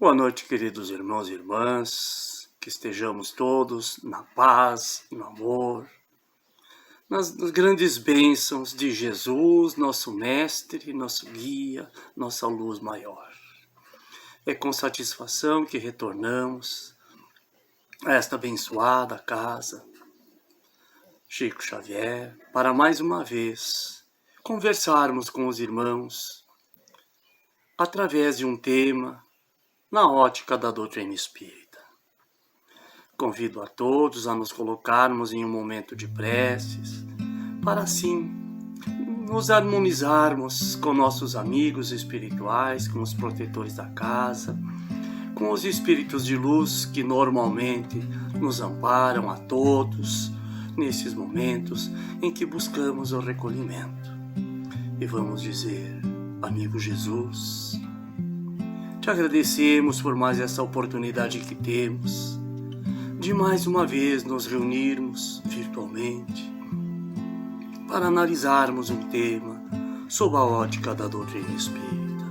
Boa noite, queridos irmãos e irmãs, que estejamos todos na paz, no amor, nas grandes bênçãos de Jesus, nosso mestre, nosso guia, nossa luz maior. É com satisfação que retornamos a esta abençoada casa, Chico Xavier, para mais uma vez conversarmos com os irmãos através de um tema na ótica da doutrina espírita. Convido a todos a nos colocarmos em um momento de preces, para assim nos harmonizarmos com nossos amigos espirituais, com os protetores da casa, com os espíritos de luz que normalmente nos amparam a todos nesses momentos em que buscamos o recolhimento. E vamos dizer: amigo Jesus, te agradecemos por mais essa oportunidade que temos de mais uma vez nos reunirmos virtualmente para analisarmos um tema sob a ótica da doutrina espírita.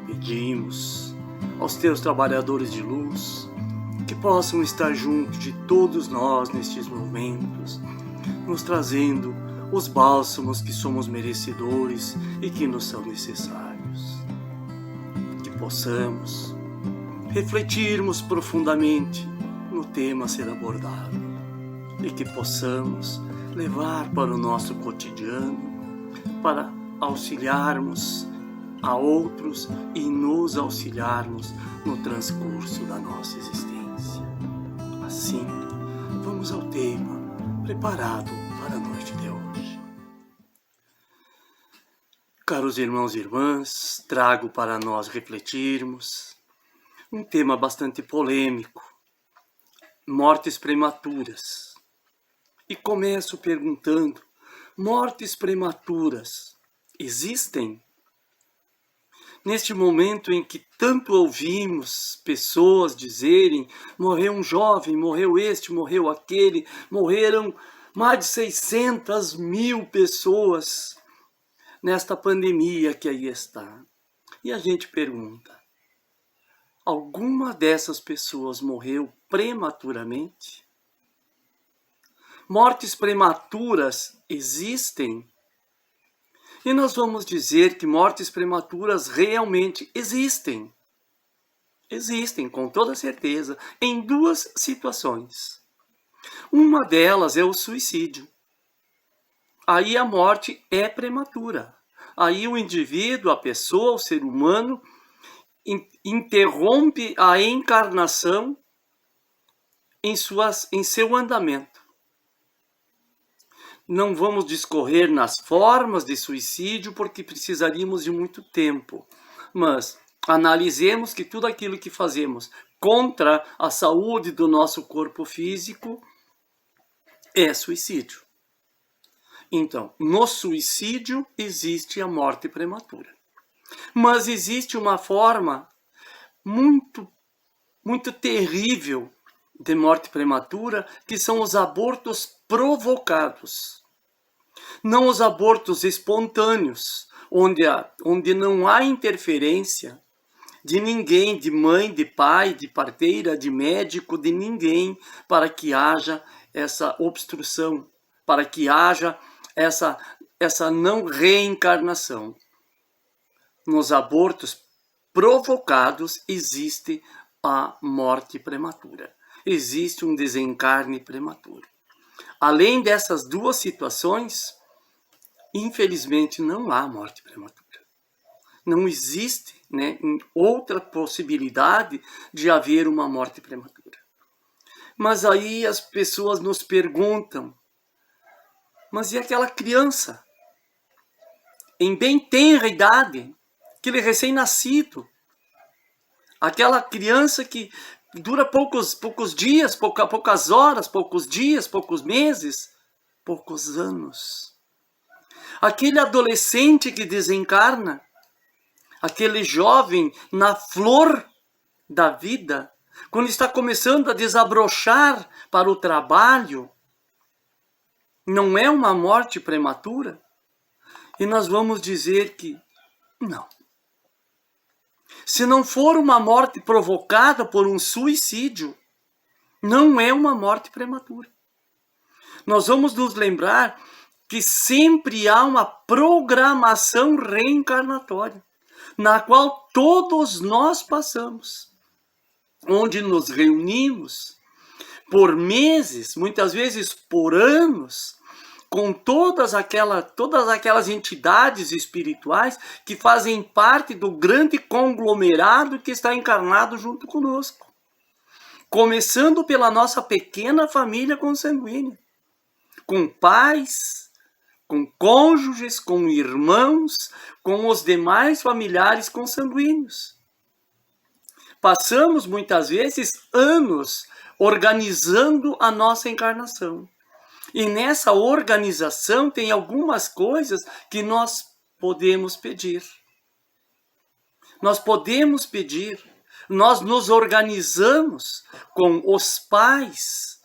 Pedimos aos teus trabalhadores de luz que possam estar junto de todos nós nestes momentos, nos trazendo os bálsamos que somos merecedores e que nos são necessários. Que possamos refletirmos profundamente no tema a ser abordado e que possamos levar para o nosso cotidiano para auxiliarmos a outros e nos auxiliarmos no transcurso da nossa existência. Assim, vamos ao tema preparado para a noite de hoje. Caros irmãos e irmãs, trago para nós refletirmos um tema bastante polêmico: mortes prematuras. E começo perguntando: mortes prematuras existem? Neste momento em que tanto ouvimos pessoas dizerem: morreu um jovem, morreu este, morreu aquele, morreram mais de 600 mil pessoas nesta pandemia que aí está. E a gente pergunta: alguma dessas pessoas morreu prematuramente? Mortes prematuras existem? E nós vamos dizer que mortes prematuras realmente existem. Existem, com toda certeza, em duas situações. Uma delas é o suicídio. Aí a morte é prematura. Aí o indivíduo, a pessoa, o ser humano, interrompe a encarnação em seu andamento. Não vamos discorrer nas formas de suicídio porque precisaríamos de muito tempo, mas analisemos que tudo aquilo que fazemos contra a saúde do nosso corpo físico é suicídio. Então, no suicídio existe a morte prematura. Mas existe uma forma muito terrível de morte prematura, que são os abortos provocados. Não os abortos espontâneos, onde não há interferência de ninguém, de mãe, de pai, de parteira, de médico, de ninguém, para que haja essa obstrução, para que haja essa não reencarnação. Nos abortos provocados existe a morte prematura. Existe um desencarne prematuro. Além dessas duas situações, infelizmente não há morte prematura. Não existe, outra possibilidade de haver uma morte prematura. Mas aí as pessoas nos perguntam: mas e aquela criança em bem tenra idade, aquele recém-nascido, aquela criança que dura poucos dias, poucas horas, poucos dias, poucos meses, poucos anos. Aquele adolescente que desencarna, aquele jovem na flor da vida, quando está começando a desabrochar para o trabalho, não é uma morte prematura? E nós vamos dizer que não. Se não for uma morte provocada por um suicídio, não é uma morte prematura. Nós vamos nos lembrar que sempre há uma programação reencarnatória, na qual todos nós passamos, onde nos reunimos por meses, muitas vezes por anos, com todas aquelas entidades espirituais que fazem parte do grande conglomerado que está encarnado junto conosco. Começando pela nossa pequena família consanguínea, com pais, com cônjuges, com irmãos, com os demais familiares consanguíneos. Passamos muitas vezes anos organizando a nossa encarnação. E nessa organização tem algumas coisas que nós podemos pedir. Nós podemos pedir, nós nos organizamos com os pais,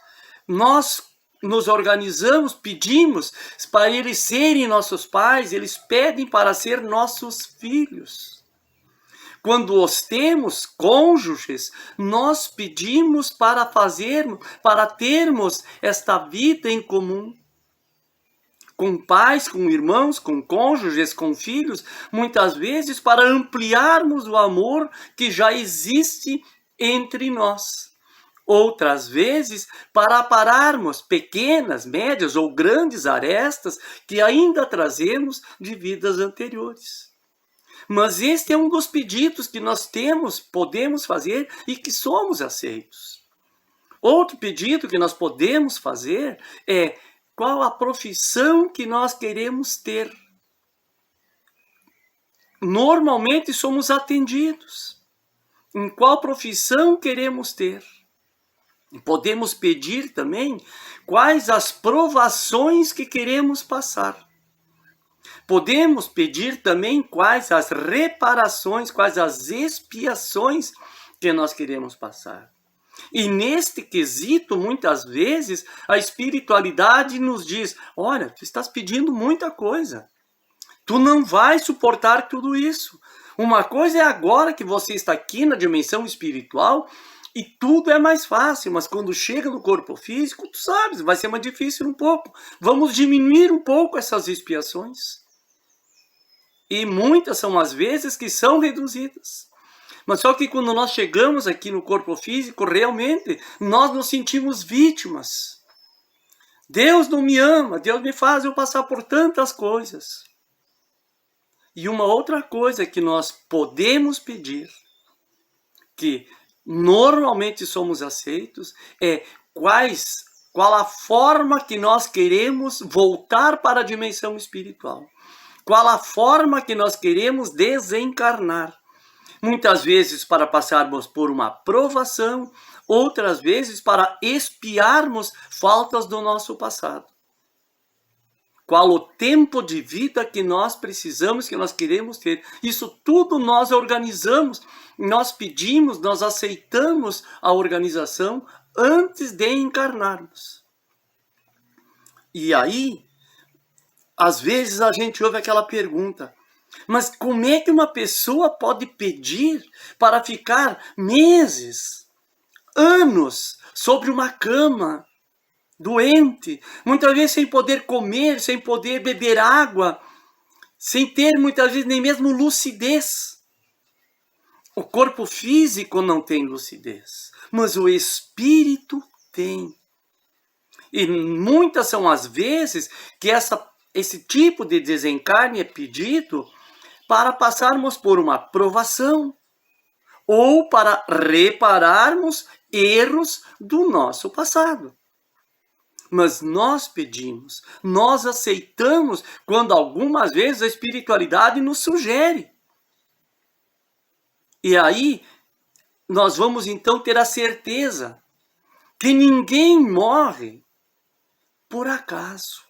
nós nos organizamos, pedimos para eles serem nossos pais, eles pedem para ser nossos filhos. Quando os temos cônjuges, nós pedimos para termos esta vida em comum. Com pais, com irmãos, com cônjuges, com filhos, muitas vezes para ampliarmos o amor que já existe entre nós. Outras vezes para apararmos pequenas, médias ou grandes arestas que ainda trazemos de vidas anteriores. Mas este é um dos pedidos que nós podemos fazer e que somos aceitos. Outro pedido que nós podemos fazer é: qual a profissão que nós queremos ter? Normalmente somos atendidos. Em qual profissão queremos ter? Podemos pedir também quais as provações que queremos passar. Podemos pedir também quais as reparações, quais as expiações que nós queremos passar. E neste quesito, muitas vezes, a espiritualidade nos diz: olha, tu estás pedindo muita coisa. Tu não vais suportar tudo isso. Uma coisa é agora que você está aqui na dimensão espiritual e tudo é mais fácil, mas quando chega no corpo físico, tu sabes, vai ser mais difícil um pouco. Vamos diminuir um pouco essas expiações. E muitas são as vezes que são reduzidas. Mas só que quando nós chegamos aqui no corpo físico, realmente, nós nos sentimos vítimas. Deus não me ama, Deus me faz eu passar por tantas coisas. E uma outra coisa que nós podemos pedir, que normalmente somos aceitos, é qual a forma que nós queremos voltar para a dimensão espiritual. Qual a forma que nós queremos desencarnar. Muitas vezes para passarmos por uma provação, outras vezes para expiarmos faltas do nosso passado. Qual o tempo de vida que nós precisamos, que nós queremos ter. Isso tudo nós organizamos, nós pedimos, nós aceitamos a organização antes de encarnarmos. E aí, às vezes a gente ouve aquela pergunta: mas como é que uma pessoa pode pedir para ficar meses, anos, sobre uma cama, doente, muitas vezes sem poder comer, sem poder beber água, sem ter muitas vezes nem mesmo lucidez? O corpo físico não tem lucidez, mas o espírito tem. E muitas são as vezes que esse tipo de desencarne é pedido para passarmos por uma provação ou para repararmos erros do nosso passado. Mas nós pedimos, nós aceitamos quando algumas vezes a espiritualidade nos sugere. E aí nós vamos então ter a certeza que ninguém morre por acaso.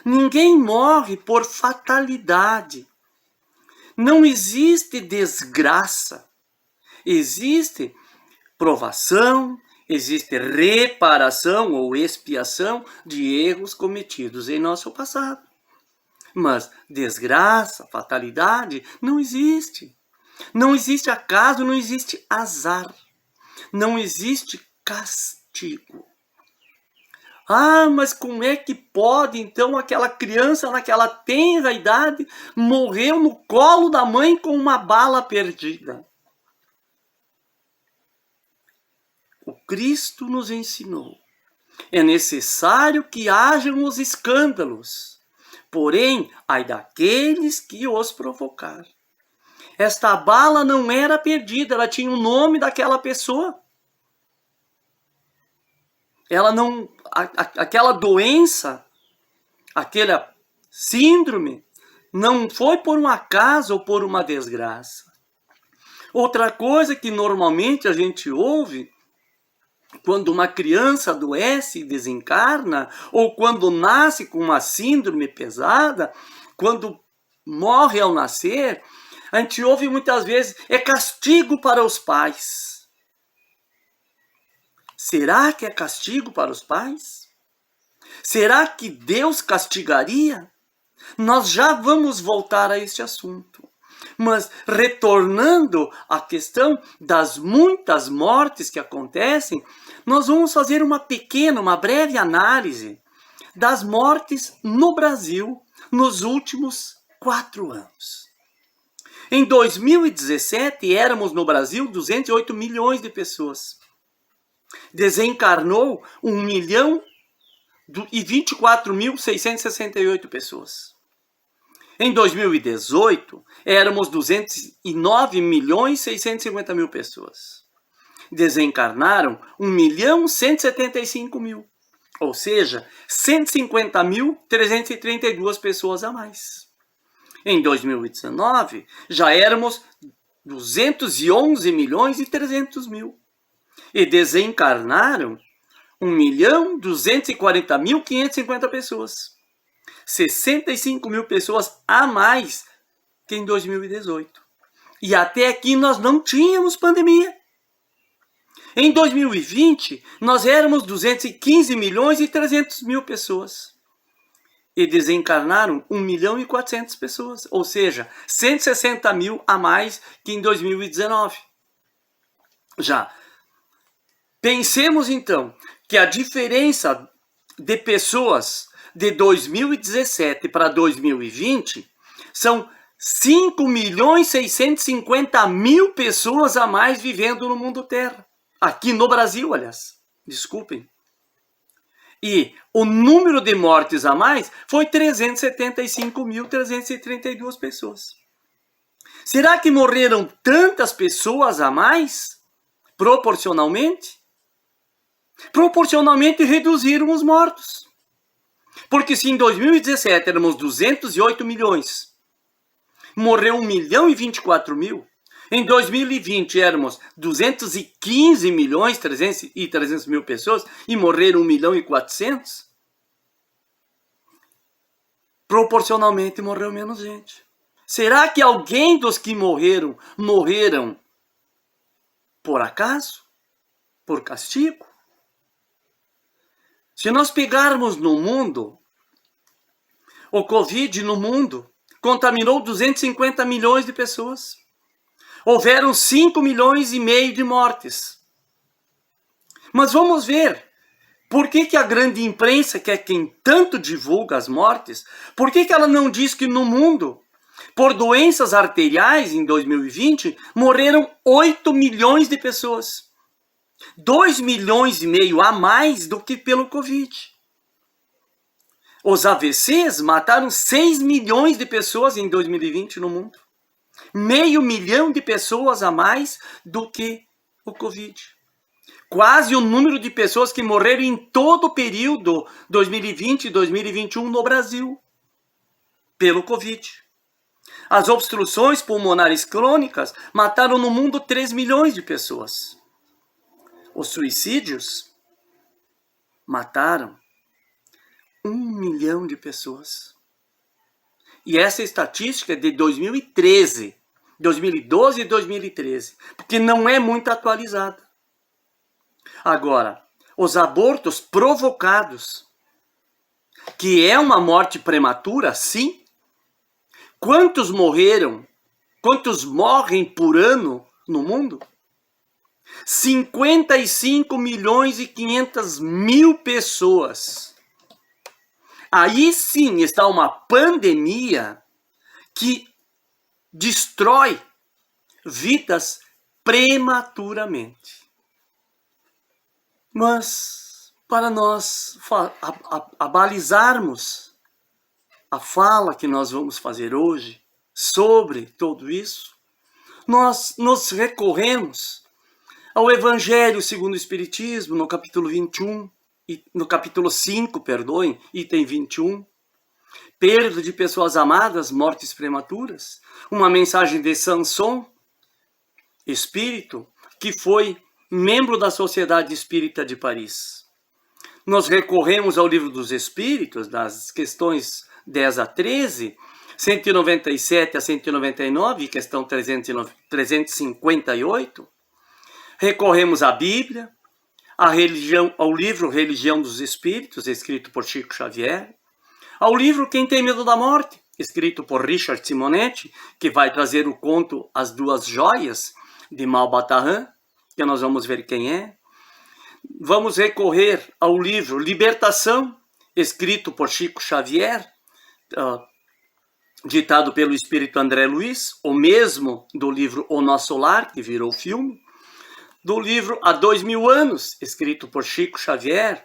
Ninguém morre por fatalidade. Não existe desgraça. Existe provação, existe reparação ou expiação de erros cometidos em nosso passado. Mas desgraça, fatalidade, não existe. Não existe acaso, não existe azar. Não existe castigo. Ah, mas como é que pode, então, aquela criança naquela tenra idade morreu no colo da mãe com uma bala perdida? O Cristo nos ensinou. É necessário que hajam os escândalos, porém, ai daqueles que os provocar. Esta bala não era perdida, ela tinha o nome daquela pessoa. Ela não, aquela doença, aquela síndrome, não foi por um acaso ou por uma desgraça. Outra coisa que normalmente a gente ouve, quando uma criança adoece e desencarna, ou quando nasce com uma síndrome pesada, quando morre ao nascer, a gente ouve muitas vezes, é castigo para os pais. Será que é castigo para os pais? Será que Deus castigaria? Nós já vamos voltar a este assunto. Mas retornando à questão das muitas mortes que acontecem, nós vamos fazer uma breve análise das mortes no Brasil nos últimos 4 anos. Em 2017, éramos no Brasil 208 milhões de pessoas. Desencarnou 1.024.668 pessoas. Em 2018, éramos 209.650.000 pessoas. Desencarnaram 1.175.000, ou seja, 150.332 pessoas a mais. Em 2019, já éramos 211.300.000. E desencarnaram 1.240.550 pessoas. 65.000 pessoas a mais que em 2018. E até aqui nós não tínhamos pandemia. Em 2020, nós éramos 215.300.000 pessoas. E desencarnaram 1.400.000 pessoas. Ou seja, 160.000 a mais que em 2019. Já. Pensemos então que a diferença de pessoas de 2017 para 2020 são 5.650.000 pessoas a mais vivendo no mundo Terra. Aqui no Brasil, aliás. Desculpem. E o número de mortes a mais foi 375.332 pessoas. Será que morreram tantas pessoas a mais, proporcionalmente? Proporcionalmente reduziram os mortos. Porque se em 2017 éramos 208 milhões, morreu 1.024.000, em 2020 éramos 215.300.000 pessoas e morreram 1.400.000, proporcionalmente morreu menos gente. Será que alguém dos que morreram por acaso? Por castigo? Se nós pegarmos no mundo, o Covid no mundo contaminou 250 milhões de pessoas. Houveram 5,5 milhões de mortes. Mas vamos ver, por que a grande imprensa, que é quem tanto divulga as mortes, por que ela não diz que no mundo, por doenças arteriais em 2020, morreram 8 milhões de pessoas? 2,5 milhões a mais do que pelo Covid. Os AVCs mataram 6 milhões de pessoas em 2020 no mundo. 500 mil de pessoas a mais do que o Covid. Quase o número de pessoas que morreram em todo o período 2020 e 2021 no Brasil pelo Covid. As obstruções pulmonares crônicas mataram no mundo 3 milhões de pessoas. Os suicídios mataram 1 milhão de pessoas. E essa estatística é de 2013, 2012 e 2013, porque não é muito atualizada. Agora, os abortos provocados, que é uma morte prematura, sim. Quantos morreram Quantos morrem por ano no mundo? 55.500.000 pessoas. Aí sim está uma pandemia que destrói vidas prematuramente. Mas para nós abalizarmos a fala que nós vamos fazer hoje sobre tudo isso, nós nos recorremos ao Evangelho segundo o Espiritismo, no capítulo 21, no capítulo 5, perdoem, item 21, perda de pessoas amadas, mortes prematuras, uma mensagem de Sanson, espírito, que foi membro da Sociedade Espírita de Paris. Nós recorremos ao Livro dos Espíritos, das questões 10 a 13, 197 a 199, questão 358. Recorremos à Bíblia, ao livro Religião dos Espíritos, escrito por Chico Xavier, ao livro Quem Tem Medo da Morte, escrito por Richard Simonetti, que vai trazer o conto As Duas Joias, de Malbataan, que nós vamos ver quem é. Vamos recorrer ao livro Libertação, escrito por Chico Xavier, ditado pelo espírito André Luiz, o mesmo do livro O Nosso Lar, que virou filme, do livro Há 2000 Anos, escrito por Chico Xavier,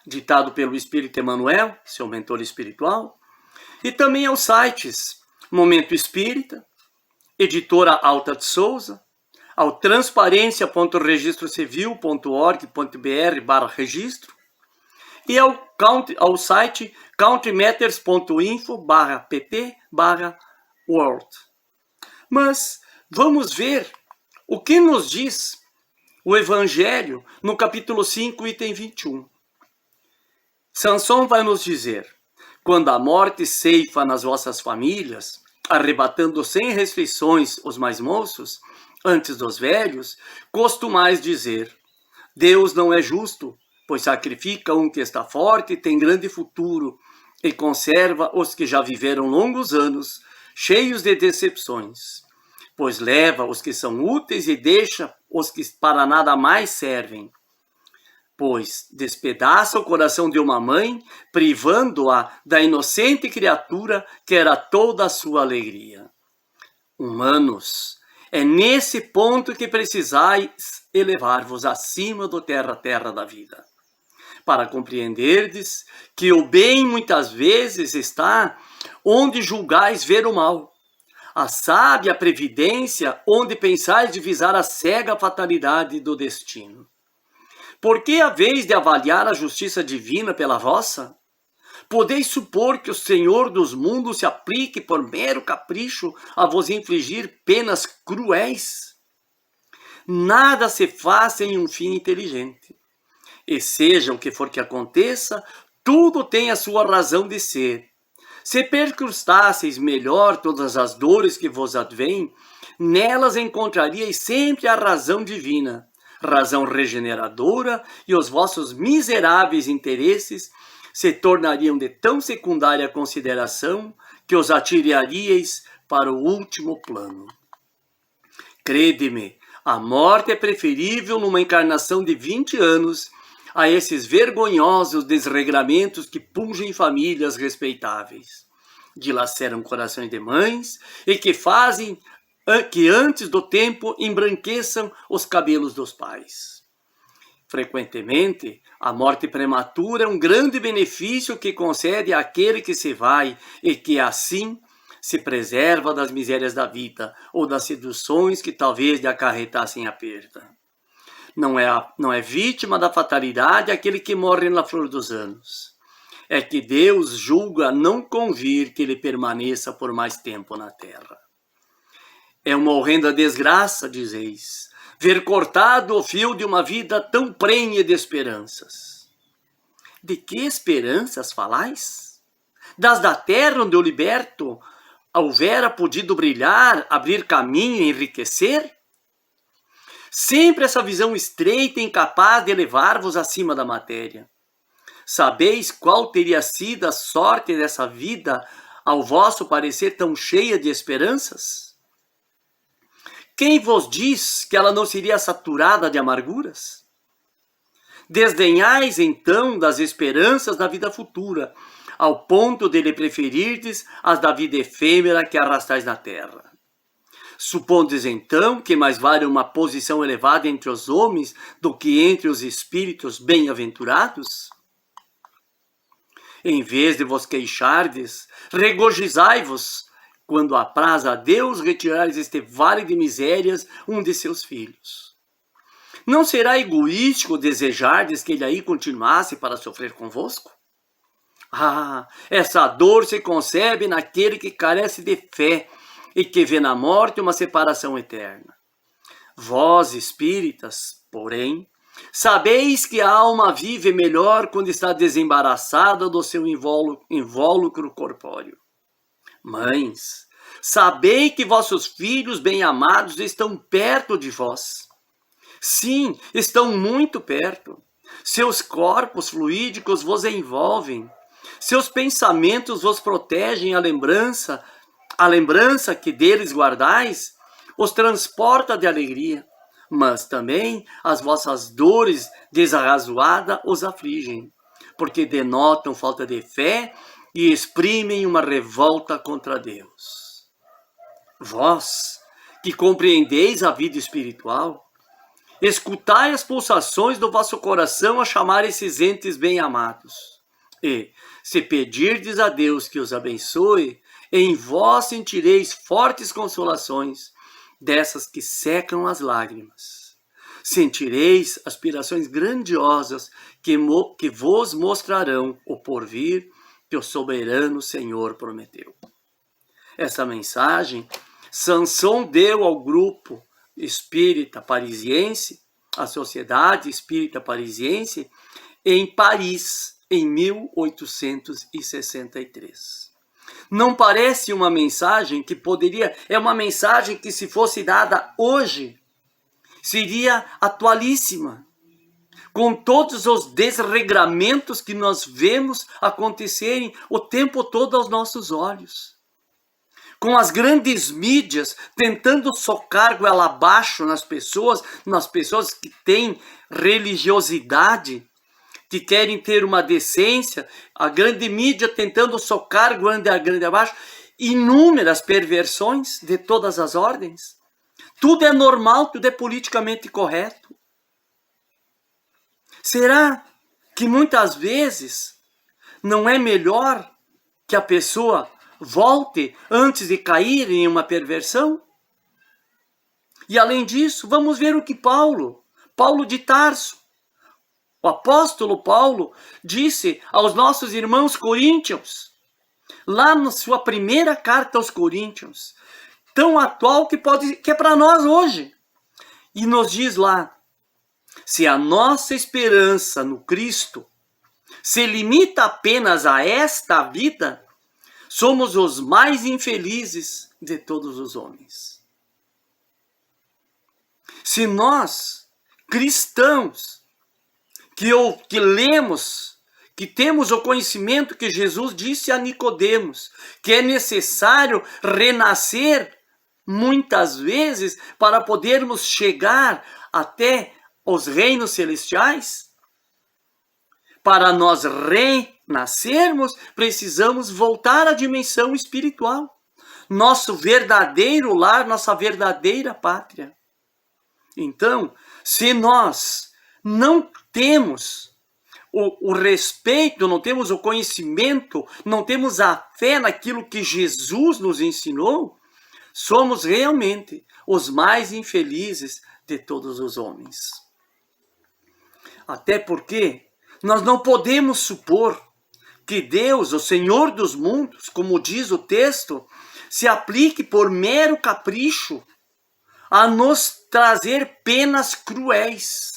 ditado pelo espírito Emmanuel, seu mentor espiritual, e também aos sites Momento Espírita, Editora Alta de Souza, ao transparencia.registrocivil.org.br/registro e ao site countrymatters.info/pt/world. Mas vamos ver o que nos diz o Evangelho no capítulo 5, item 21. Sanson vai nos dizer: quando a morte ceifa nas vossas famílias, arrebatando sem restrições os mais moços, antes dos velhos, costumais dizer: Deus não é justo, pois sacrifica um que está forte e tem grande futuro, e conserva os que já viveram longos anos, cheios de decepções. Pois leva os que são úteis e deixa os que para nada mais servem. Pois despedaça o coração de uma mãe, privando-a da inocente criatura que era toda a sua alegria. Humanos, é nesse ponto que precisais elevar-vos acima do terra da vida, para compreenderdes que o bem muitas vezes está onde julgais ver o mal, a sábia previdência onde pensais divisar a cega fatalidade do destino. Por que haveis de avaliar a justiça divina pela vossa? Podeis supor que o Senhor dos mundos se aplique por mero capricho a vos infligir penas cruéis? Nada se faz sem um fim inteligente. E seja o que for que aconteça, tudo tem a sua razão de ser. Se percrustasseis melhor todas as dores que vos advêm, nelas encontraríeis sempre a razão divina, razão regeneradora, e os vossos miseráveis interesses se tornariam de tão secundária consideração que os atiraríeis para o último plano. Crede-me, a morte é preferível numa encarnação de 20 anos a esses vergonhosos desregramentos que pungem famílias respeitáveis, dilaceram corações de mães e que fazem que antes do tempo embranqueçam os cabelos dos pais. Frequentemente, a morte prematura é um grande benefício que concede àquele que se vai e que, assim, se preserva das misérias da vida ou das seduções que talvez lhe acarretassem a perda. Não é vítima da fatalidade aquele que morre na flor dos anos. É que Deus julga não convir que ele permaneça por mais tempo na terra. É uma horrenda desgraça, dizeis, ver cortado o fio de uma vida tão prenhe de esperanças. De que esperanças falais? Das da terra onde o liberto houvera podido brilhar, abrir caminho e enriquecer? Sempre essa visão estreita e incapaz de elevar-vos acima da matéria. Sabeis qual teria sido a sorte dessa vida, ao vosso parecer tão cheia de esperanças? Quem vos diz que ela não seria saturada de amarguras? Desdenhais então das esperanças da vida futura, ao ponto de lhe preferirdes as da vida efêmera que arrastais na terra. Supondes então que mais vale uma posição elevada entre os homens do que entre os espíritos bem-aventurados? Em vez de vos queixardes, regozijai-vos quando apraz a Deus retirares este vale de misérias um de seus filhos. Não será egoístico desejardes que ele aí continuasse para sofrer convosco? Essa dor se concebe naquele que carece de fé e que vê na morte uma separação eterna. Vós, espíritas, porém, sabeis que a alma vive melhor quando está desembaraçada do seu invólucro corpóreo. Mães, sabei que vossos filhos bem-amados estão perto de vós. Sim, estão muito perto. Seus corpos fluídicos vos envolvem. Seus pensamentos vos protegem a lembrança que deles guardais os transporta de alegria, mas também as vossas dores desarrazoadas os afligem, porque denotam falta de fé e exprimem uma revolta contra Deus. Vós, que compreendeis a vida espiritual, escutai as pulsações do vosso coração a chamar esses entes bem-amados. E, se pedirdes a Deus que os abençoe, em vós sentireis fortes consolações, dessas que secam as lágrimas. Sentireis aspirações grandiosas que vos mostrarão o porvir que o soberano Senhor prometeu. Essa mensagem Sanson deu ao grupo espírita parisiense, a Sociedade Espírita Parisiense, em Paris, em 1863. Não parece uma mensagem que é uma mensagem que, se fosse dada hoje, seria atualíssima, com todos os desregramentos que nós vemos acontecerem o tempo todo aos nossos olhos. Com as grandes mídias tentando socar goela abaixo nas pessoas que têm religiosidade, que querem ter uma decência, a grande mídia tentando socar grande abaixo, inúmeras perversões de todas as ordens. Tudo é normal, tudo é politicamente correto. Será que muitas vezes não é melhor que a pessoa volte antes de cair em uma perversão? E além disso, vamos ver o que Paulo de Tarso, o apóstolo Paulo, disse aos nossos irmãos coríntios, lá na sua primeira carta aos coríntios, tão atual que é para nós hoje. E nos diz lá: se a nossa esperança no Cristo se limita apenas a esta vida, somos os mais infelizes de todos os homens. Se nós, cristãos, que lemos, que temos o conhecimento que Jesus disse a Nicodemos, que é necessário renascer muitas vezes para podermos chegar até os reinos celestiais, para nós renascermos, precisamos voltar à dimensão espiritual, nosso verdadeiro lar, nossa verdadeira pátria. Então, se nós não temos o respeito, não temos o conhecimento, não temos a fé naquilo que Jesus nos ensinou, somos realmente os mais infelizes de todos os homens. Até porque nós não podemos supor que Deus, o Senhor dos mundos, como diz o texto, se aplique por mero capricho a nos trazer penas cruéis.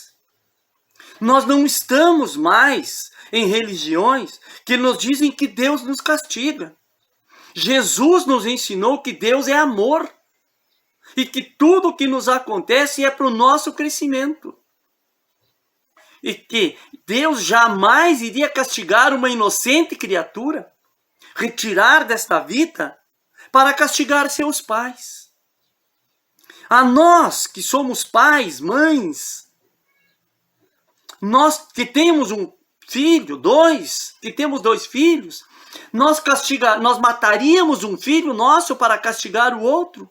Nós não estamos mais em religiões que nos dizem que Deus nos castiga. Jesus nos ensinou que Deus é amor e que tudo o que nos acontece é para o nosso crescimento. E que Deus jamais iria castigar uma inocente criatura, retirar desta vida para castigar seus pais. A nós que somos pais, mães, nós que temos um filho, dois, que temos 2 filhos, nós mataríamos um filho nosso para castigar o outro?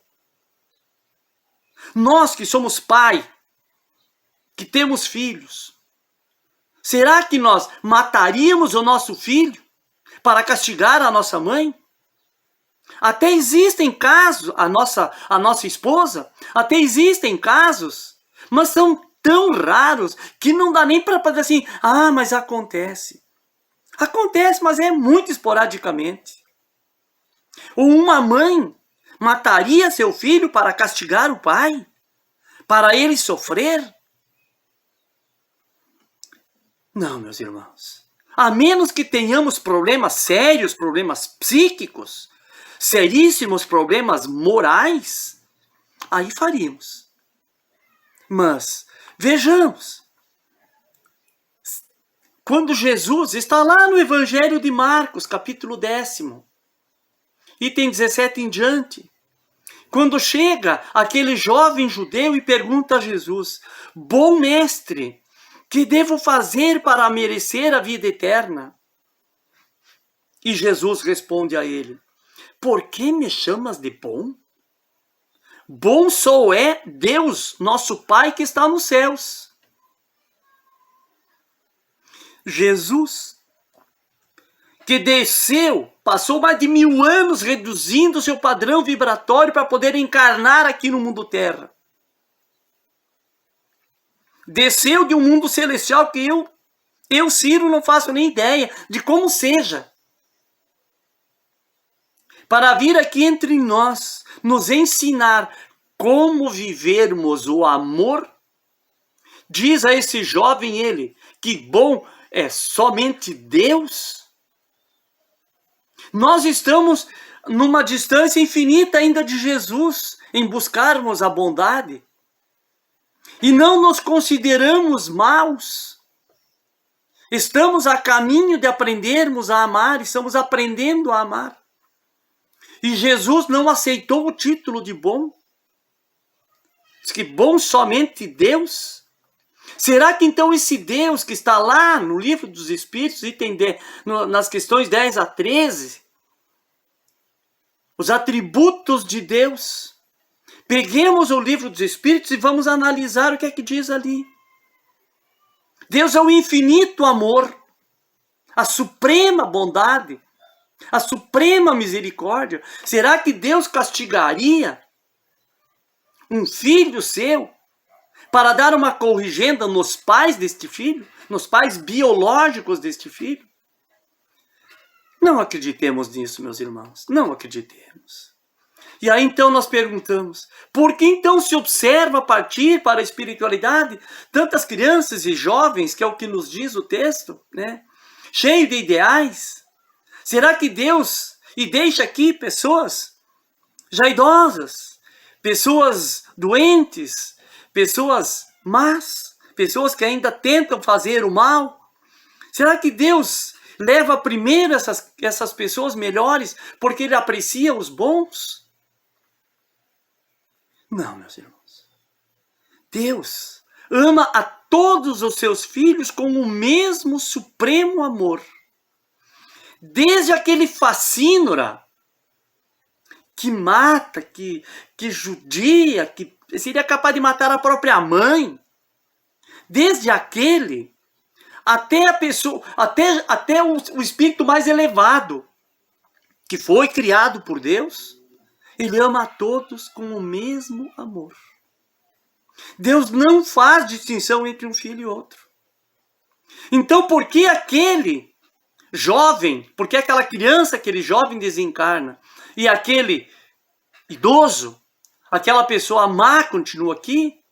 Nós que somos pai, que temos filhos, será que nós mataríamos o nosso filho para castigar a nossa mãe? Até existem casos, a nossa esposa, até existem casos, mas são tão raros que não dá nem para dizer assim, mas acontece. Acontece, mas é muito esporadicamente. Ou uma mãe mataria seu filho para castigar o pai? Para ele sofrer? Não, meus irmãos. A menos que tenhamos problemas sérios, problemas psíquicos, seríssimos problemas morais, aí faríamos. Mas, vejamos, quando Jesus está lá no Evangelho de Marcos, capítulo 10, item 17 em diante, quando chega aquele jovem judeu e pergunta a Jesus, bom mestre, que devo fazer para merecer a vida eterna? E Jesus responde a ele, por que me chamas de bom? Bom só é Deus, nosso Pai que está nos céus. Jesus, que desceu, passou mais de 1000 anos reduzindo seu padrão vibratório para poder encarnar aqui no mundo terra. Desceu de um mundo celestial que eu, Ciro, não faço nem ideia de como seja. Para vir aqui entre nós, nos ensinar como vivermos o amor, diz a esse jovem ele, que bom é somente Deus. Nós estamos numa distância infinita ainda de Jesus, em buscarmos a bondade. E não nos consideramos maus. Estamos a caminho de aprendermos a amar, estamos aprendendo a amar. E Jesus não aceitou o título de bom. Diz que bom somente Deus. Será que então esse Deus que está lá no livro dos Espíritos, nas questões 10 a 13, os atributos de Deus, peguemos o livro dos Espíritos e vamos analisar o que é que diz ali. Deus é o infinito amor, a suprema bondade, a suprema misericórdia. Será que Deus castigaria um filho seu para dar uma corrigenda nos pais deste filho, nos pais biológicos deste filho? Não acreditemos nisso, meus irmãos, não acreditemos. E aí então nós perguntamos, por que então se observa partir para a espiritualidade tantas crianças e jovens, que é o que nos diz o texto, né? Cheio de ideais? Será que Deus deixa aqui pessoas já idosas, pessoas doentes, pessoas más, pessoas que ainda tentam fazer o mal? Será que Deus leva primeiro essas pessoas melhores porque Ele aprecia os bons? Não, meus irmãos. Deus ama a todos os seus filhos com o mesmo supremo amor. Desde aquele facínora que mata, que judia, que seria capaz de matar a própria mãe, desde aquele até a pessoa, até o espírito mais elevado, que foi criado por Deus, Ele ama a todos com o mesmo amor. Deus não faz distinção entre um filho e outro. Então, por que aquele jovem, por que aquela criança, aquele jovem desencarna, e aquele idoso, aquela pessoa má continua aqui?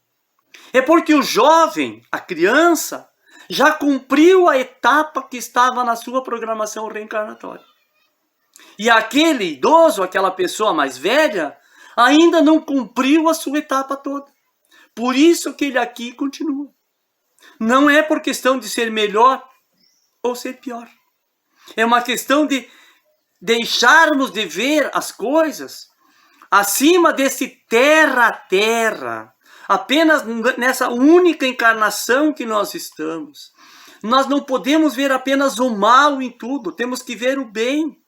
É porque o jovem, a criança, já cumpriu a etapa que estava na sua programação reencarnatória. E aquele idoso, aquela pessoa mais velha, ainda não cumpriu a sua etapa toda. Por isso que ele aqui continua. Não é por questão de ser melhor ou ser pior. É uma questão de deixarmos de ver as coisas acima desse terra a terra, apenas nessa única encarnação que nós estamos. Nós não podemos ver apenas o mal em tudo, temos que ver o bem.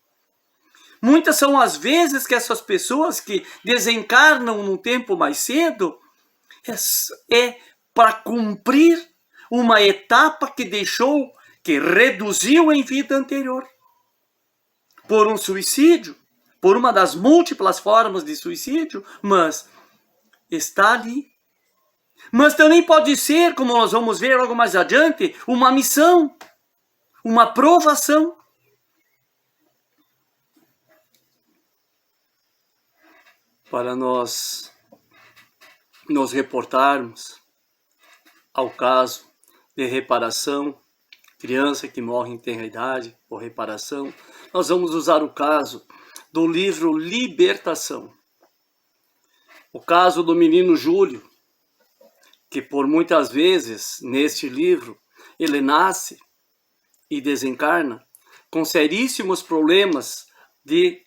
Muitas são as vezes que essas pessoas que desencarnam num tempo mais cedo é para cumprir uma etapa que deixou, que reduziu em vida anterior. Por um suicídio, por uma das múltiplas formas de suicídio, mas está ali. Mas também pode ser, como nós vamos ver logo mais adiante, uma missão, uma provação. Para nós nos reportarmos ao caso de reparação, criança que morre em tenra idade por reparação, nós vamos usar o caso do livro Libertação. O caso do menino Júlio, que por muitas vezes, neste livro, ele nasce e desencarna com seríssimos problemas de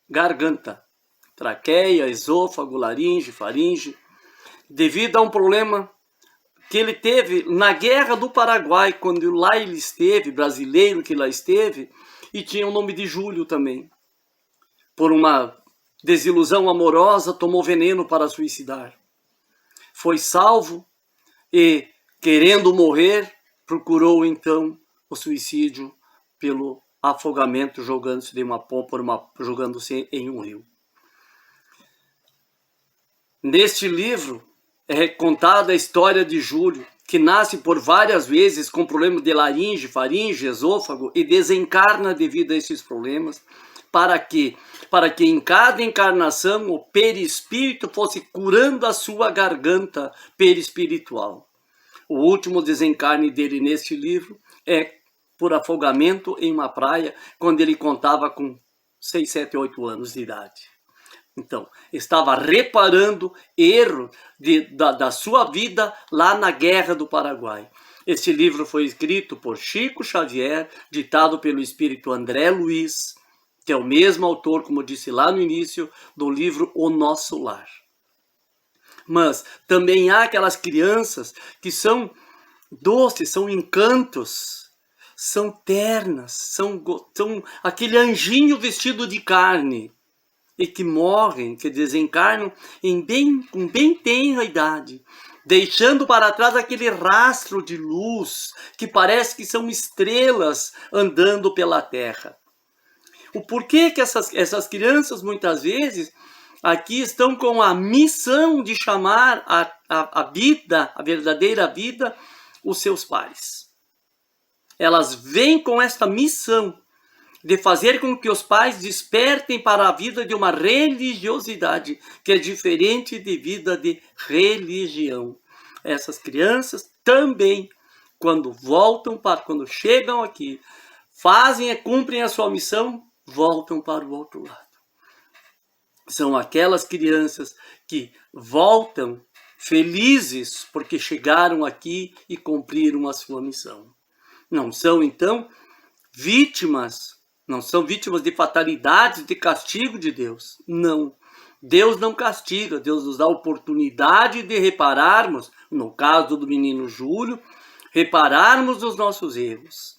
garganta, traqueia, esôfago, laringe, faringe, devido a um problema que ele teve na Guerra do Paraguai, quando lá ele esteve, brasileiro que lá esteve, e tinha o nome de Júlio também. Por uma desilusão amorosa, tomou veneno para suicidar. Foi salvo e, querendo morrer, procurou então o suicídio pelo afogamento, jogando-se de uma pompa, jogando-se em um rio. Neste livro é contada a história de Júlio, que nasce por várias vezes com problemas de laringe, faringe, esôfago e desencarna devido a esses problemas, para que em cada encarnação o perispírito fosse curando a sua garganta perispiritual. O último desencarne dele neste livro é por afogamento em uma praia, quando ele contava com 6, 7, 8 anos de idade. Então, estava reparando erro da sua vida lá na Guerra do Paraguai. Este livro foi escrito por Chico Xavier, ditado pelo espírito André Luiz, que é o mesmo autor, como disse lá no início, do livro O Nosso Lar. Mas também há aquelas crianças que são doces, são encantos, são ternas, são aquele anjinho vestido de carne, e que morrem, que desencarnam com bem tenra idade, deixando para trás aquele rastro de luz que parece que são estrelas andando pela terra. O porquê que essas crianças muitas vezes aqui estão com a missão de chamar a vida, a verdadeira vida, os seus pais. Elas vêm com esta missão de fazer com que os pais despertem para a vida de uma religiosidade que é diferente de vida de religião. Essas crianças também, quando chegam aqui, cumprem a sua missão, voltam para o outro lado. São aquelas crianças que voltam felizes porque chegaram aqui e cumpriram a sua missão. Não são, então, vítimas de fatalidades, de castigo de Deus. Não. Deus não castiga, Deus nos dá a oportunidade de repararmos, no caso do menino Júlio, repararmos os nossos erros.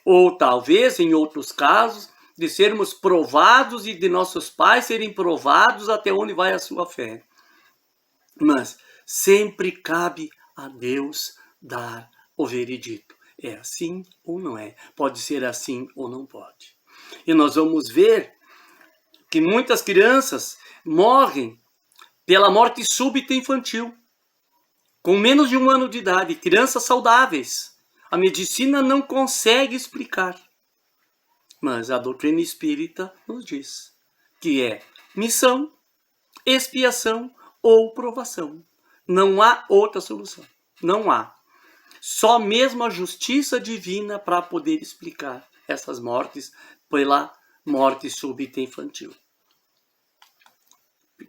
Ou talvez, em outros casos, de sermos provados e de nossos pais serem provados até onde vai a sua fé. Mas sempre cabe a Deus dar o veredito. É assim ou não é? Pode ser assim ou não pode. E nós vamos ver que muitas crianças morrem pela morte súbita infantil, com menos de 1 ano de idade, crianças saudáveis. A medicina não consegue explicar. Mas a doutrina espírita nos diz que é missão, expiação ou provação. Não há outra solução. Não há. Só mesmo a justiça divina para poder explicar essas mortes pela morte súbita infantil.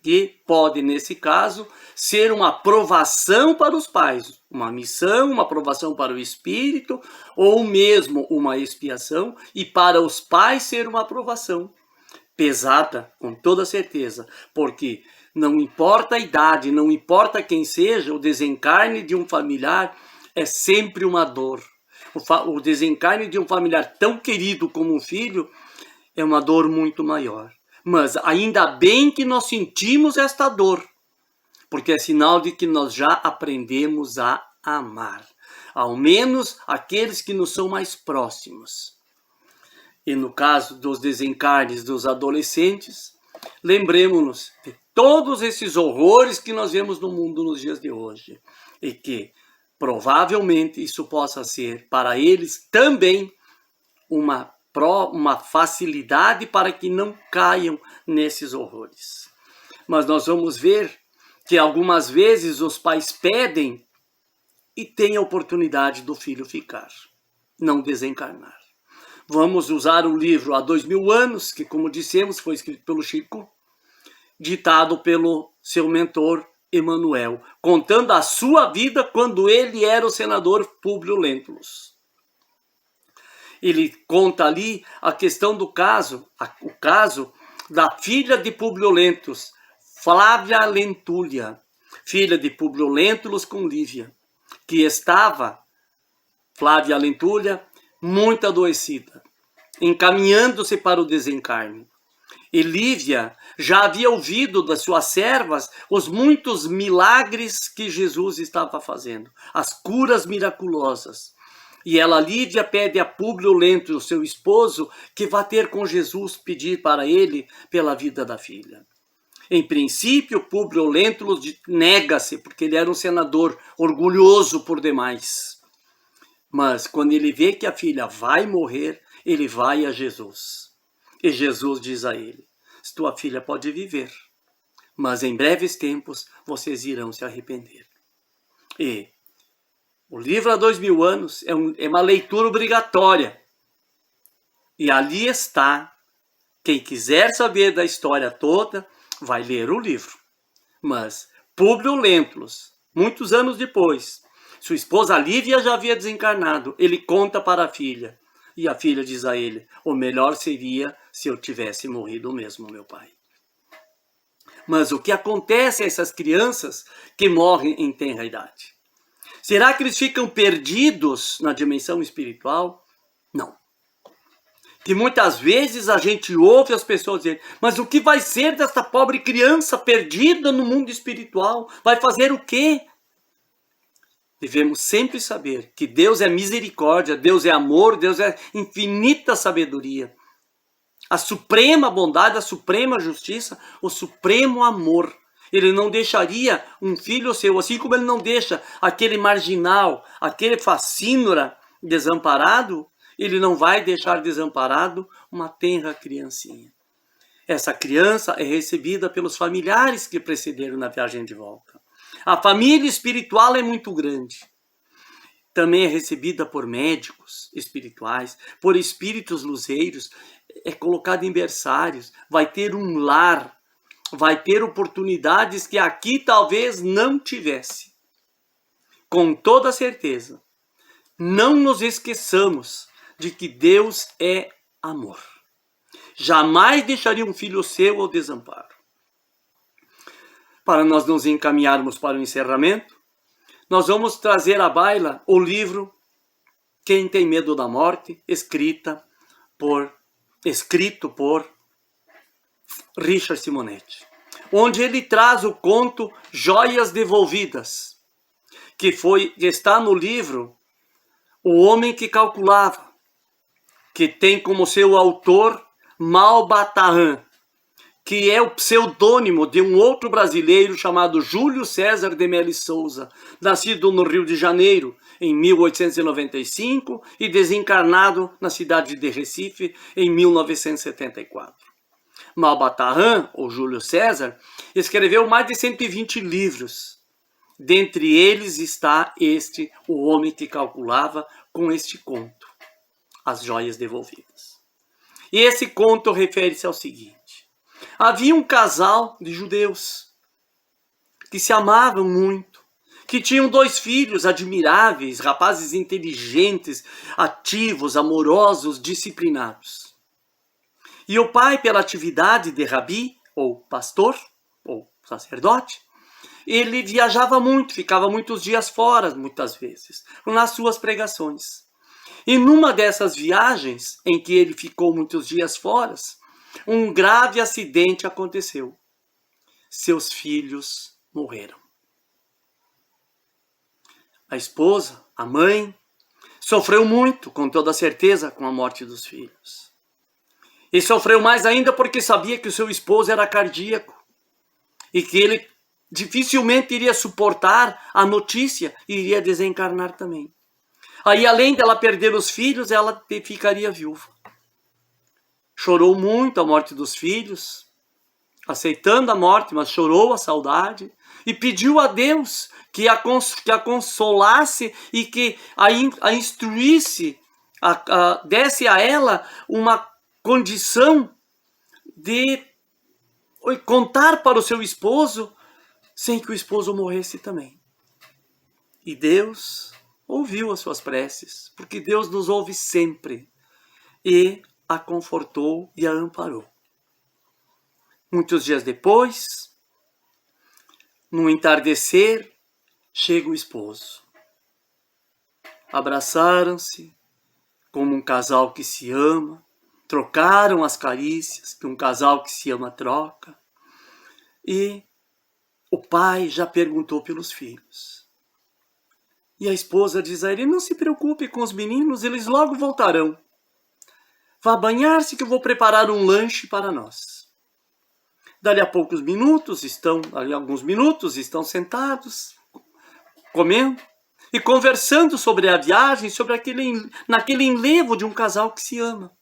Que pode, nesse caso, ser uma provação para os pais, uma missão, uma provação para o espírito, ou mesmo uma expiação, e para os pais ser uma provação pesada, com toda certeza, porque não importa a idade, não importa quem seja, o desencarne de um familiar é sempre uma dor. O desencarne de um familiar tão querido como um filho é uma dor muito maior. Mas ainda bem que nós sentimos esta dor, porque é sinal de que nós já aprendemos a amar, ao menos aqueles que nos são mais próximos. E no caso dos desencarnes dos adolescentes, lembremos-nos de todos esses horrores que nós vemos no mundo nos dias de hoje, e que provavelmente isso possa ser para eles também uma facilidade para que não caiam nesses horrores. Mas nós vamos ver que algumas vezes os pais pedem e têm a oportunidade do filho ficar, não desencarnar. Vamos usar o livro Há 2000 anos, que, como dissemos, foi escrito pelo Chico, ditado pelo seu mentor Emmanuel, contando a sua vida quando ele era o senador Públio Lentulus. Ele conta ali a questão do caso, o caso da filha de Públio Lentulus, Flávia Lentúlia, filha de Públio Lentulus com Lívia, que estava, Flávia Lentúlia, muito adoecida, encaminhando-se para o desencarne. E Lívia já havia ouvido das suas servas os muitos milagres que Jesus estava fazendo, as curas miraculosas. E ela, Lívia, pede a Públio Lentulus, seu esposo, que vá ter com Jesus, pedir para ele pela vida da filha. Em princípio, Públio Lentulus nega-se, porque ele era um senador orgulhoso por demais. Mas quando ele vê que a filha vai morrer, ele vai a Jesus. E Jesus diz a ele: tua filha pode viver, mas em breves tempos vocês irão se arrepender. E o livro Há 2000 anos é uma leitura obrigatória. E ali está. Quem quiser saber da história toda, vai ler o livro. Mas Públio Lentulus, muitos anos depois, sua esposa Lívia já havia desencarnado. Ele conta para a filha. E a filha diz a ele: o melhor seria se eu tivesse morrido mesmo, meu pai. Mas o que acontece a essas crianças que morrem em tenra idade? Será que eles ficam perdidos na dimensão espiritual? Não. Que muitas vezes a gente ouve as pessoas dizer: mas o que vai ser dessa pobre criança perdida no mundo espiritual? Vai fazer o quê? Devemos sempre saber que Deus é misericórdia, Deus é amor, Deus é infinita sabedoria. A suprema bondade, a suprema justiça, o supremo amor. Ele não deixaria um filho seu, assim como ele não deixa aquele marginal, aquele facínora desamparado, ele não vai deixar desamparado uma tenra criancinha. Essa criança é recebida pelos familiares que precederam na viagem de volta. A família espiritual é muito grande. Também é recebida por médicos espirituais, por espíritos luzeiros, é colocada em berçários, vai ter um lar, vai ter oportunidades que aqui talvez não tivesse. Com toda certeza, não nos esqueçamos de que Deus é amor. Jamais deixaria um filho seu ao desamparo. Para nós nos encaminharmos para o encerramento, nós vamos trazer à baila o livro Quem Tem Medo da Morte, escrito por Richard Simonetti, onde ele traz o conto Joias Devolvidas, que está no livro O Homem que Calculava, que tem como seu autor Malbataan, que é o pseudônimo de um outro brasileiro chamado Júlio César de Melo Souza, nascido no Rio de Janeiro em 1895 e desencarnado na cidade de Recife em 1974. Malbataan, ou Júlio César, escreveu mais de 120 livros. Dentre eles está O Homem que Calculava, com este conto, As Joias Devolvidas. E esse conto refere-se ao seguinte: havia um casal de judeus que se amavam muito, que tinham 2 filhos admiráveis, rapazes inteligentes, ativos, amorosos, disciplinados. E o pai, pela atividade de rabi, ou pastor, ou sacerdote, ele viajava muito, ficava muitos dias fora, muitas vezes, nas suas pregações. E numa dessas viagens, em que ele ficou muitos dias fora, um grave acidente aconteceu. Seus filhos morreram. A esposa, a mãe, sofreu muito, com toda certeza, com a morte dos filhos. E sofreu mais ainda porque sabia que o seu esposo era cardíaco e que ele dificilmente iria suportar a notícia e iria desencarnar também. Aí, além dela perder os filhos, ela ficaria viúva. Chorou muito a morte dos filhos, aceitando a morte, mas chorou a saudade e pediu a Deus que a consolasse e que a instruísse, desse a ela uma condição de contar para o seu esposo sem que o esposo morresse também. E Deus ouviu as suas preces, porque Deus nos ouve sempre, e a confortou e a amparou. Muitos dias depois, no entardecer, chega o esposo. Abraçaram-se como um casal que se ama, trocaram as carícias que um casal que se ama troca, e o pai já perguntou pelos filhos. E a esposa diz a ele: não se preocupe com os meninos, eles logo voltarão. Vá banhar-se que eu vou preparar um lanche para nós. Dali a poucos minutos, alguns minutos, estão sentados, comendo e conversando sobre a viagem, naquele enlevo de um casal que se ama.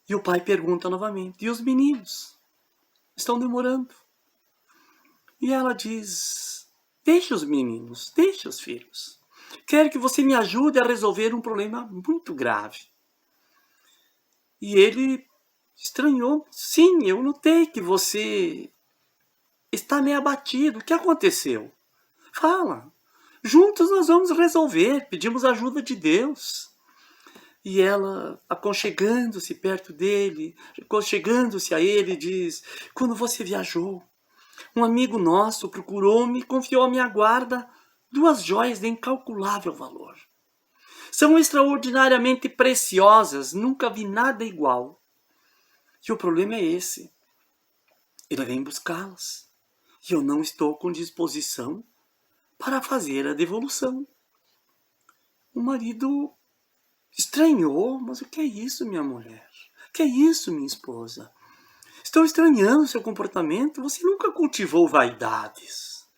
E o pai pergunta novamente: e os meninos? Estão demorando. E ela diz: deixe os meninos, deixe os filhos. Quero que você me ajude a resolver um problema muito grave. E ele estranhou. Sim, eu notei que você está meio abatido. O que aconteceu? Fala. Juntos nós vamos resolver. Pedimos a ajuda de Deus. E ela, aconchegando-se perto dele, aconchegando-se a ele, diz: quando você viajou, um amigo nosso procurou-me e confiou à minha guarda 2 joias de incalculável valor. São extraordinariamente preciosas, nunca vi nada igual. E o problema é esse: ele vem buscá-las e eu não estou com disposição para fazer a devolução. O marido estranhou: mas o que é isso, minha mulher? O que é isso, minha esposa? Estou estranhando seu comportamento, você nunca cultivou vaidades.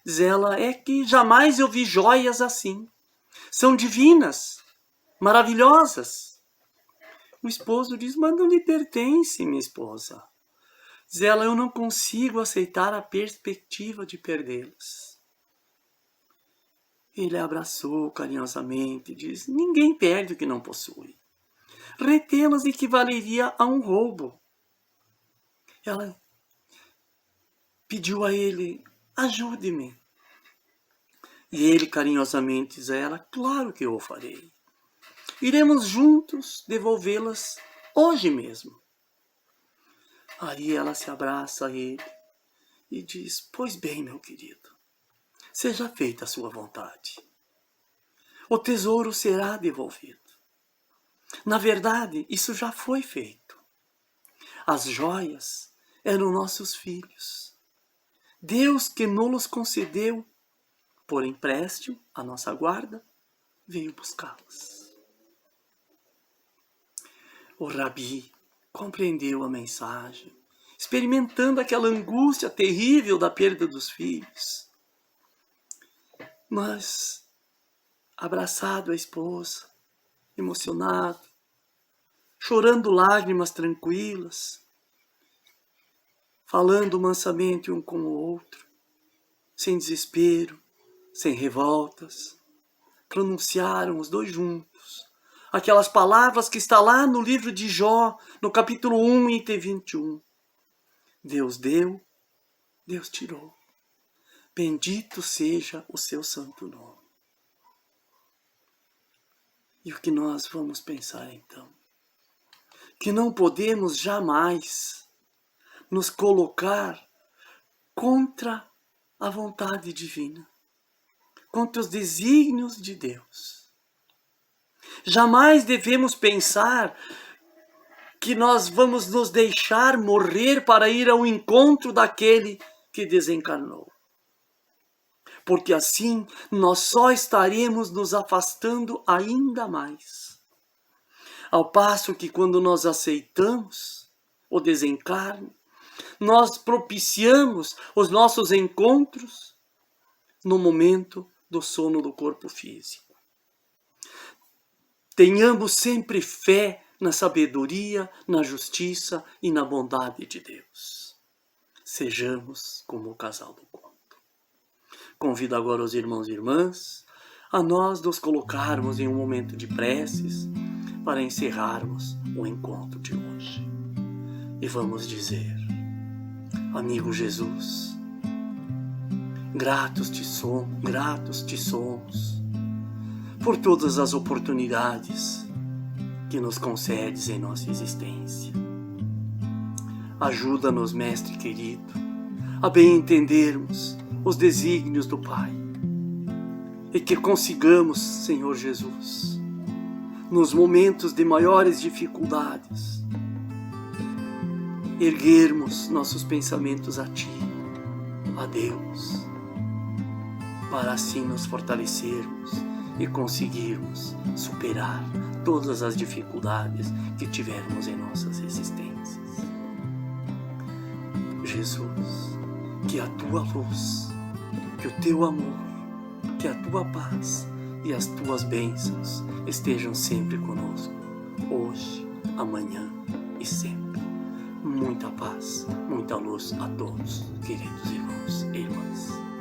Diz ela: é que jamais eu vi joias assim. São divinas, maravilhosas. O esposo diz: mas não lhe pertence, minha esposa. Diz ela: eu não consigo aceitar a perspectiva de perdê-las. Ele a abraçou carinhosamente e diz: ninguém perde o que não possui. Retê-las equivaleria a um roubo. Ela pediu a ele: ajude-me. E ele carinhosamente diz a ela: claro que eu o farei. Iremos juntos devolvê-las hoje mesmo. Aí ela se abraça a ele e diz: pois bem, meu querido, seja feita a sua vontade. O tesouro será devolvido. Na verdade, isso já foi feito. As joias eram nossos filhos. Deus, que nos concedeu por empréstimo à nossa guarda, veio buscá-las. O rabi compreendeu a mensagem, experimentando aquela angústia terrível da perda dos filhos. Mas, abraçado à esposa, emocionado, chorando lágrimas tranquilas, falando mansamente um com o outro, sem desespero, sem revoltas, pronunciaram os dois juntos aquelas palavras que está lá no livro de Jó, no capítulo 1, item 21. Deus deu, Deus tirou. Bendito seja o seu santo nome. E o que nós vamos pensar então? que não podemos jamais nos colocar contra a vontade divina, contra os desígnios de Deus. Jamais devemos pensar que nós vamos nos deixar morrer para ir ao encontro daquele que desencarnou. Porque assim nós só estaremos nos afastando ainda mais. Ao passo que quando nós aceitamos o desencarne, nós propiciamos os nossos encontros no momento do sono do corpo físico. Tenhamos sempre fé na sabedoria, na justiça e na bondade de Deus. Sejamos como o casal do conto. Convido agora os irmãos e irmãs a nós nos colocarmos em um momento de preces para encerrarmos o encontro de hoje. E vamos dizer: amigo Jesus, gratos te somos por todas as oportunidades que nos concedes em nossa existência. Ajuda-nos, Mestre querido, a bem entendermos os desígnios do Pai e que consigamos, Senhor Jesus, nos momentos de maiores dificuldades, erguermos nossos pensamentos a Ti, a Deus, para assim nos fortalecermos e conseguirmos superar todas as dificuldades que tivermos em nossas existências. Jesus, que a Tua luz, que o Teu amor, que a Tua paz e as Tuas bênçãos estejam sempre conosco, hoje, amanhã e sempre. Muita paz, muita luz a todos, queridos irmãos e irmãs.